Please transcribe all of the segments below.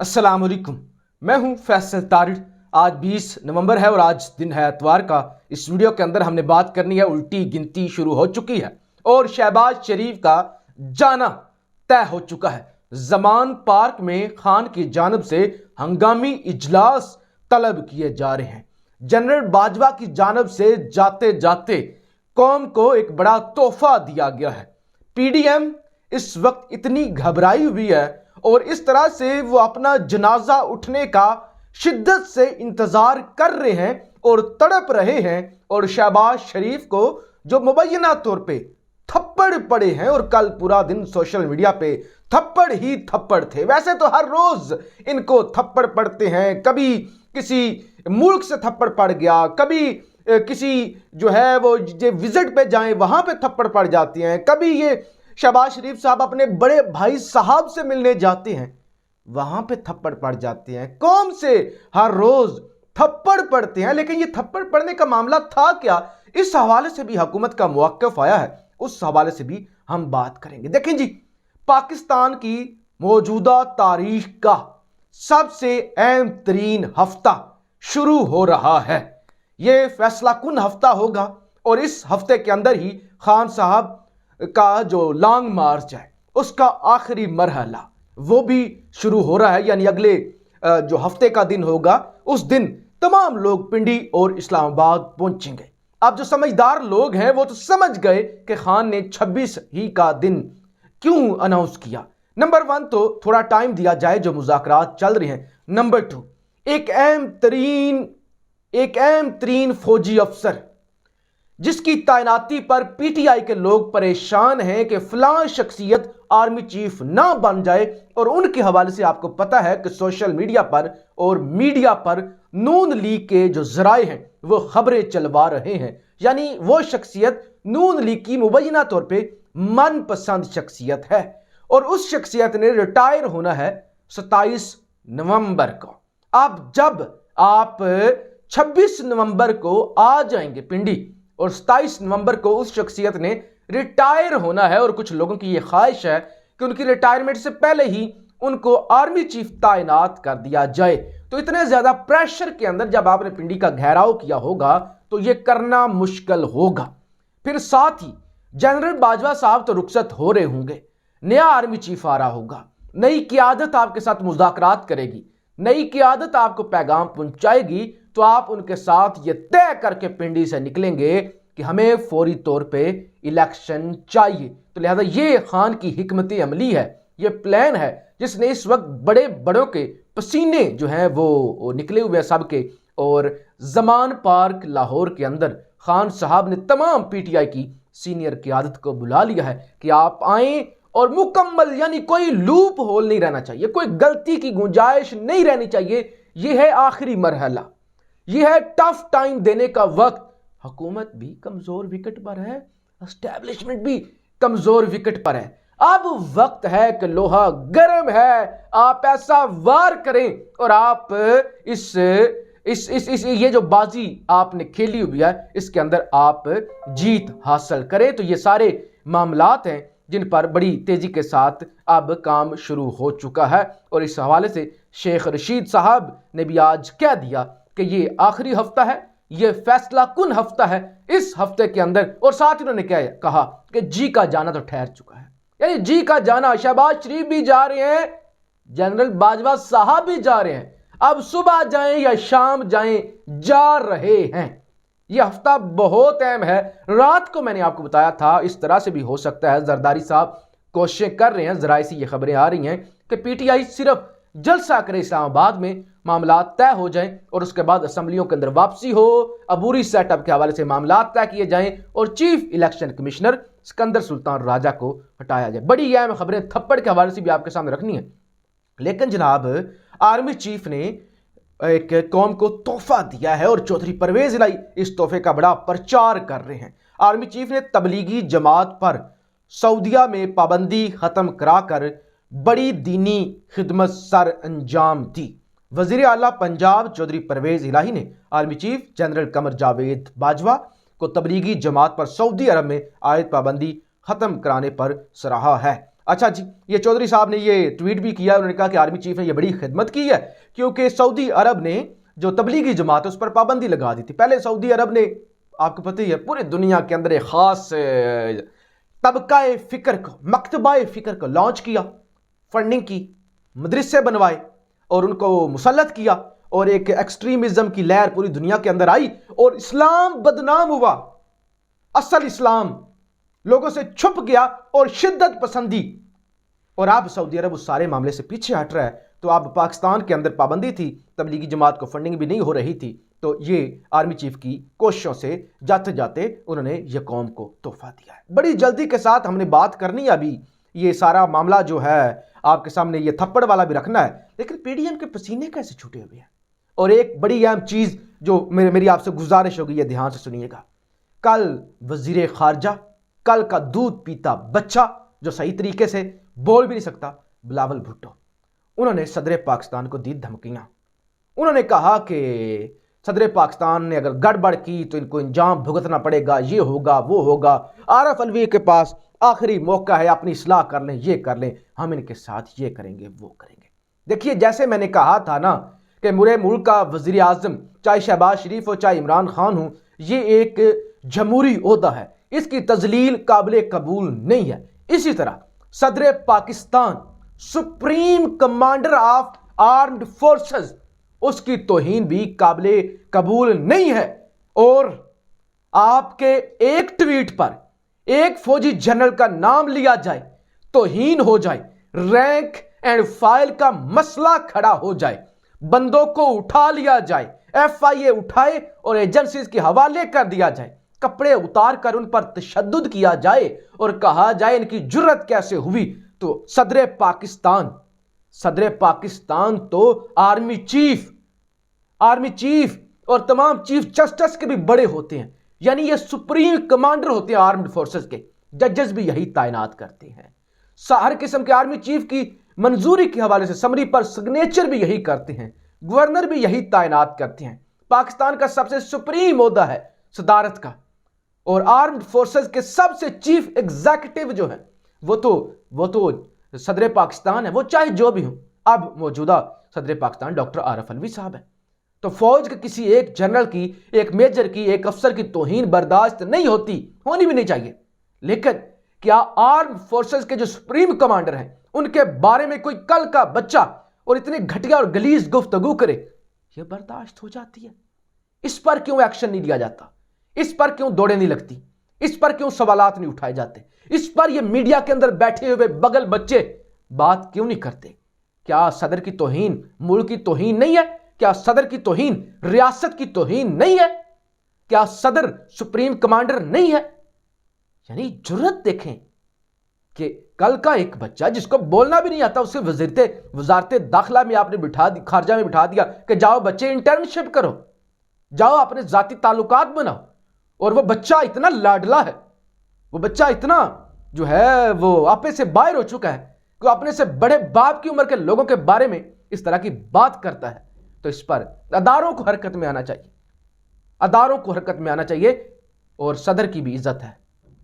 अस्सलाम वालेकुम। मैं हूं फैसल तारिड़। आज 20 नवंबर है और आज दिन है एतवार का। इस वीडियो के अंदर हमने बात करनी है, उल्टी गिनती शुरू हो चुकी है और शहबाज शरीफ का जाना तय हो चुका है। जमान पार्क में खान की जानिब से हंगामी इजलास तलब किए जा रहे हैं। जनरल बाजवा की जानिब से जाते जाते कौम को एक बड़ा तोहफा दिया गया है। पीडीएम इस वक्त इतनी घबराई हुई है और इस तरह से वो अपना जनाजा उठने का शिद्दत से इंतजार कर रहे हैं और तड़प रहे हैं। और शहबाज शरीफ को जो मुबैना तौर पे थप्पड़ पड़े हैं, और कल पूरा दिन सोशल मीडिया पे थप्पड़ ही थप्पड़ थे। वैसे तो हर रोज इनको थप्पड़ पड़ते हैं, कभी किसी मुल्क से थप्पड़ पड़ गया, कभी किसी जो है वो विजिट पे जाएं वहां पे थप्पड़ पड़ जाती हैं, कभी ये शहबाज शरीफ साहब अपने बड़े भाई साहब से मिलने जाते हैं वहां पे थप्पड़ पड़ जाते हैं। कौम से हर रोज थप्पड़ पड़ते हैं, लेकिन ये थप्पड़ पड़ने का मामला था क्या, इस हवाले से भी हुकूमत का मौक़िफ़ आया है, उस हवाले से भी हम बात करेंगे। देखें जी, पाकिस्तान की मौजूदा तारीख का सबसे अहम तरीन हफ्ता शुरू हो रहा है। यह फैसला कुन हफ्ता होगा और इस हफ्ते के अंदर ही खान साहब का जो लॉन्ग मार्च है उसका आखिरी मरहला वो भी शुरू हो रहा है। यानी अगले जो हफ्ते का दिन होगा उस दिन तमाम लोग पिंडी और इस्लामाबाद पहुंचेंगे। अब जो समझदार लोग हैं वो तो समझ गए कि खान ने 26 ही का दिन क्यों अनाउंस किया। नंबर 1 तो थोड़ा टाइम दिया जाए जो मुज़ाकरात चल रहे हैं। नंबर 2, एक अहम तरीन फौजी अफसर जिसकी तैनाती पर पीटीआई के लोग परेशान हैं कि फलां शख्सियत आर्मी चीफ ना बन जाए, और उनके हवाले से आपको पता है कि सोशल मीडिया पर और मीडिया पर नून लीग के जो जराए हैं वो खबरें चलवा रहे हैं। यानी वो शख्सियत नून लीग की मुबैना तौर पे मनपसंद शख्सियत है और उस शख्सियत ने रिटायर होना है 27 नवंबर को। अब जब आप 26 नवंबर को आ जाएंगे पिंडी और 27 नवंबर को उस शख्सियत ने रिटायर होना है, और कुछ लोगों की यह ख्वाहिश है कि उनकी रिटायरमेंट से पहले ही उनको आर्मी चीफ तैनात कर दिया जाए, तो इतने ज्यादा प्रेशर के अंदर जब आपने पिंडी का घेराव किया होगा तो यह करना मुश्किल होगा। फिर साथ ही जनरल बाजवा साहब तो रुखसत हो रहे होंगे, नया आर्मी चीफ आ रहा होगा, नई क़यादत आपके साथ मुज़ाकरात करेगी, नई क़यादत आपको पैगाम पहुंचाएगी, तो आप उनके साथ ये तय करके पिंडी से निकलेंगे कि हमें फौरी तौर पे इलेक्शन चाहिए। तो लिहाजा ये खान की हिकमत अमली है, ये प्लान है जिसने इस वक्त बड़े बड़ों के पसीने जो हैं वो निकले हुए हैं सबके। और जमान पार्क लाहौर के अंदर खान साहब ने तमाम पीटीआई की सीनियर क़यादत को बुला लिया है कि आप आएँ और मुकम्मल, यानी कोई लूप होल नहीं रहना चाहिए, कोई गलती की गुंजाइश नहीं रहनी चाहिए। यह है आखिरी मरहला, यह है टफ टाइम देने का वक्त। हुकूमत भी कमजोर विकेट पर है, एस्टैब्लिशमेंट भी कमजोर विकेट पर है। अब वक्त है कि लोहा गर्म है, आप ऐसा वार करें और आप इस ये जो बाजी आपने खेली हुई है इसके अंदर आप जीत हासिल करें। तो ये सारे मामलात हैं जिन पर बड़ी तेजी के साथ अब काम शुरू हो चुका है, और इस हवाले से शेख रशीद साहब ने भी आज कह दिया कि ये आखिरी हफ्ता है, ये फैसला कुन हफ्ता है। इस हफ्ते के अंदर, और साथ ही उन्होंने क्या कहा कि जी का जाना तो ठहर चुका है, यानी जी का जाना, शहबाज शरीफ भी जा रहे हैं, जनरल बाजवा साहब भी जा रहे हैं, अब सुबह जाएं या शाम जाएं, जा रहे हैं। यह हफ्ता बहुत अहम है। रात को मैंने आपको बताया था इस तरह से भी हो सकता है, जरदारी साहब कोशिशें कर रहे हैं, जराए से ये खबरें आ रही हैं कि पीटीआई सिर्फ जलसा करे इस्लामाबाद में, मामला तय हो जाएं और उसके बाद असम्बलियों के अंदर वापसी हो, अबूरी सेटअप के हवाले से मामला तय किए जाएं और chief election commissioner Sikandar Sultan Raja को हटाया जाए। बड़ी अहम खबरें थप्पड़ के हवाले से भी आपके सामने रखनी है। लेकिन जनाब, आर्मी चीफ ने एक कौम को तोहफा दिया है और चौधरी परवेज इलाही इस तोहफे का बड़ा प्रचार कर रहे हैं। आर्मी चीफ ने तबलीगी जमात पर सऊदिया में पाबंदी खत्म कराकर बड़ी दीनी खिदमत सर अंजाम दी। वजीर आला पंजाब चौधरी परवेज इलाही ने army chief general Qamar Javed Bajwa को तबलीगी जमात पर सऊदी अरब में आयद पाबंदी खत्म कराने पर सराहा है। अच्छा जी, ये चौधरी साहब ने ये ट्वीट भी किया, उन्होंने कहा कि आर्मी चीफ ने ये बड़ी खिदमत की है क्योंकि सऊदी अरब ने जो तबलीगी जमात है उस पर पाबंदी लगा दी थी। पहले सऊदी अरब ने, आपको पता ही है, पूरी दुनिया के अंदर एक खास तबकाए फिक्र को, मकतबाए फिक्र को लॉन्च किया, फंडिंग की, मदरसे बनवाए और उनको मुसल्लत किया और एक एक्सट्रीमिज्म की लहर पूरी दुनिया के अंदर आई और इस्लाम बदनाम हुआ। असल इस्लाम लोगों से छुप गया और शिद्दत पसंदी, और अब सऊदी अरब उस सारे मामले से पीछे हट रहा है। तो अब पाकिस्तान के अंदर पाबंदी थी, तबलीगी जमात को फंडिंग भी नहीं हो रही थी, तो ये आर्मी चीफ की कोशिशों से जाते जाते उन्होंने ये कौम को तोहफा दिया है। बड़ी जल्दी के साथ हमने बात करनी है, अभी ये सारा मामला जो है आपके सामने, ये थप्पड़ वाला भी रखना है, लेकिन पीडीएम के पसीने कैसे छूटे हुए हैं। और एक बड़ी अहम चीज जो मेरी आपसे गुजारिश होगी, ये ध्यान से सुनिएगा। कल वजीर खारजा, कल का दूध पीता बच्चा जो सही तरीके से बोल भी नहीं सकता, बिलावल भुट्टो, उन्होंने सदर पाकिस्तान को दी धमकियां। उन्होंने कहा कि सदर पाकिस्तान ने अगर गड़बड़ की तो इनको इंजाम भुगतना पड़ेगा, ये होगा वो होगा, आरफ अलवी के पास आखिरी मौका है, अपनी इस्लाह कर लें, ये कर लें, हम इनके साथ ये करेंगे वो करेंगे। देखिए, जैसे मैंने कहा था ना कि मुरे मुल्क का वजीर आजम, चाहे शहबाज शरीफ हो चाहे इमरान खान हो, ये एक जमहूरी ओहदा है, इसकी तजलील काबिल कबूल नहीं है। इसी तरह सदर Pakistan, supreme commander of armed forces, उसकी तौहीन भी काबिल कबूल नहीं है। और आपके एक ट्वीट पर एक फौजी जनरल का नाम लिया जाए, तौहीन हो जाए, रैंक एंड फाइल का मसला खड़ा हो जाए, बंदों को उठा लिया जाए, FIA उठाए और एजेंसीज के हवाले कर दिया जाए, कपड़े उतार कर उन पर तशद्दुद किया जाए और कहा जाए इनकी जुर्रत कैसे हुई, तो सदर पाकिस्तान तो आर्मी चीफ और तमाम चीफ जस्टिस के भी बड़े होते हैं, यानी ये सुप्रीम कमांडर होते हैं आर्म्ड फोर्सेस के। जजेस भी यही तैनात करते हैं, हर किस्म के आर्मी चीफ की मंजूरी के हवाले से समरी पर सिग्नेचर भी यही करते हैं, गवर्नर भी यही तैनात करते हैं। पाकिस्तान का सबसे सुप्रीम ओहदा है सदारत का, और आर्म्ड फोर्सेस के सबसे चीफ एग्जीक्यूटिव जो है वो तो सदर पाकिस्तान है, वो चाहे जो भी हो। अब मौजूदा सदर पाकिस्तान डॉक्टर आरफ अलवी साहब है। तो फौज के किसी एक जनरल की, एक मेजर की, एक अफसर की तौहीन बर्दाश्त नहीं होती, होनी भी नहीं चाहिए। लेकिन क्या आर्म्ड फोर्सेस के जो सुप्रीम कमांडर हैं उनके बारे में कोई कल का बच्चा और इतने घटिया और गलीज गुफ्तगू करे, यह बर्दाश्त हो जाती है? इस पर क्यों एक्शन नहीं लिया जाता? इस पर क्यों दौड़ें नहीं लगती? इस पर क्यों सवालात नहीं उठाए जाते? इस पर ये मीडिया के अंदर बैठे हुए बगल बच्चे बात क्यों नहीं करते? क्या सदर की तौहीन मुल्क की तौहीन नहीं है? क्या सदर की तौहीन रियासत की तौहीन नहीं है? क्या सदर सुप्रीम कमांडर नहीं है? यानी जुर्रत देखें कि कल का एक बच्चा जिसको बोलना भी नहीं आता, उसे वजारत दाखिला में आपने खारजा में बिठा दिया कि जाओ बच्चे इंटर्नशिप करो, जाओ अपने जाती ताल्लुकात बनाओ। और वो बच्चा इतना लाडला है, वो बच्चा इतना जो है वो आपे से बाहर हो चुका है कि अपने से बड़े बाप की उम्र के लोगों के बारे में इस तरह की बात करता है। तो इस पर अदारों को हरकत में आना चाहिए, अदारों को हरकत में आना चाहिए, और सदर की भी इज्जत है।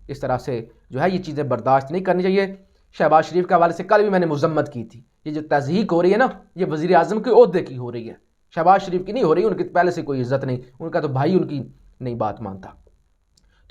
इस तरह से जो है ये चीज़ें बर्दाश्त नहीं करनी चाहिए। शहबाज शरीफ के हवाले से कल भी मैंने मुजम्मत की थी, ये जो तज़हीक हो रही है ना, ये वज़ीर आज़म के ओहदे की हो रही है, शहबाज शरीफ की नहीं हो रही। उनकी पहले से कोई इज्जत नहीं, उनका तो भाई उनकी नहीं बात मानता,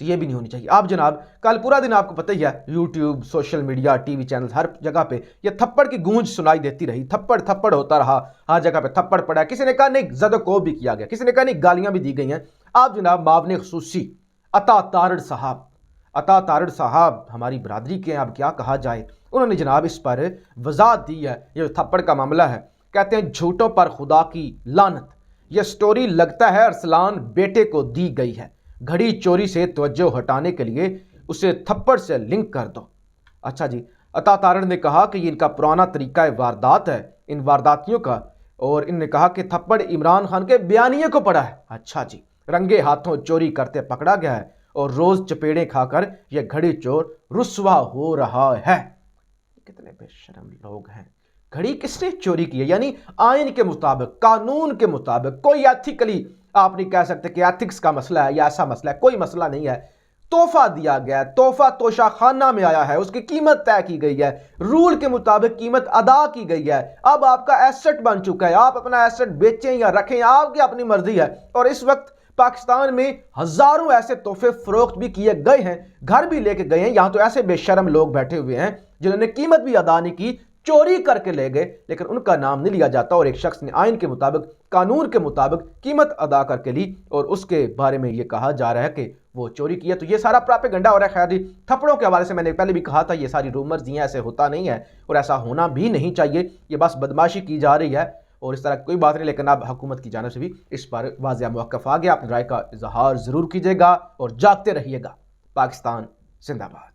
तो ये भी नहीं होनी चाहिए। आप जनाब कल पूरा दिन आपको पता ही है, YouTube, social media, TV channel, हर जगह पे ये थप्पड़ की गूंज सुनाई देती रही, थप्पड़ थप्पड़ होता रहा, हर जगह पे थप्पड़ पड़ा। किसी ने कहा नहीं ज़द-ओ-कोब भी किया गया, किसी ने कहा नहीं गालियां भी दी गई हैं। आप जनाब मावने ख़ुसूसी अता तारड़ साहब हमारी बरादरी के हैं, अब क्या कहा जाए, उन्होंने जनाब इस पर वजाहत दी है। ये थप्पड़ का मामला है, कहते हैं झूठों पर खुदा की लानत, यह स्टोरी लगता है अरसलान बेटे को दी गई है, घड़ी चोरी से तवज्जो हटाने के लिए उसे थप्पड़ से लिंक कर दो। अच्छा जी, अता तारड़ ने कहा कि ये इनका पुराना तरीका वारदात है, इन वारदातियों का, और इनने कहा कि थप्पड़ इमरान खान के बयानिए को पड़ा है। अच्छा जी, रंगे हाथों चोरी करते पकड़ा गया है और रोज चपेड़े खाकर यह घड़ी चोर रुस्वा हो रहा है। कितने बेशरम लोग हैं। घड़ी किसने चोरी की है? यानी आइन के मुताबिक, कानून के मुताबिक, कोई एथिकली आप नहीं कह सकते कि एथिक्स का मसला है या ऐसा मसला है, कोई मसला नहीं है। तोहफा दिया गया है, तोहफा तोशाखाना में आया है, उसकी कीमत तय की गई है, रूल के मुताबिक कीमत अदा की गई है, अब आपका एसेट बन चुका है, आप अपना एसेट बेचें या रखें आपकी अपनी मर्जी है। और इस वक्त पाकिस्तान में हजारों ऐसे तोहफे फरोख्त भी किए गए हैं, घर भी लेके गए हैं। यहां तो ऐसे बेशर्म लोग बैठे हुए हैं जिन्होंने कीमत भी अदा नहीं की, चोरी करके ले गए, लेकिन उनका नाम नहीं लिया जाता। और एक शख्स ने आइन के मुताबिक, कानून के मुताबिक कीमत अदा करके ली और उसके बारे में यह कहा जा रहा है कि वो चोरी किया। तो ये सारा प्रोपेगेंडा हो रहा है। खैर जी, थप्पड़ों के हवाले से मैंने पहले भी कहा था, ये सारी रूमर्स दी हैं, ऐसे होता नहीं है और ऐसा होना भी नहीं चाहिए। ये बस बदमाशी की जा रही है और इस तरह कोई बात नहीं। लेकिन अब हुकूमत की जानिब से भी इस पर वाज़ेह मौक़िफ़ आ गया। अपनी राय का इजहार ज़रूर कीजिएगा और जागते रहिएगा। पाकिस्तान जिंदाबाद।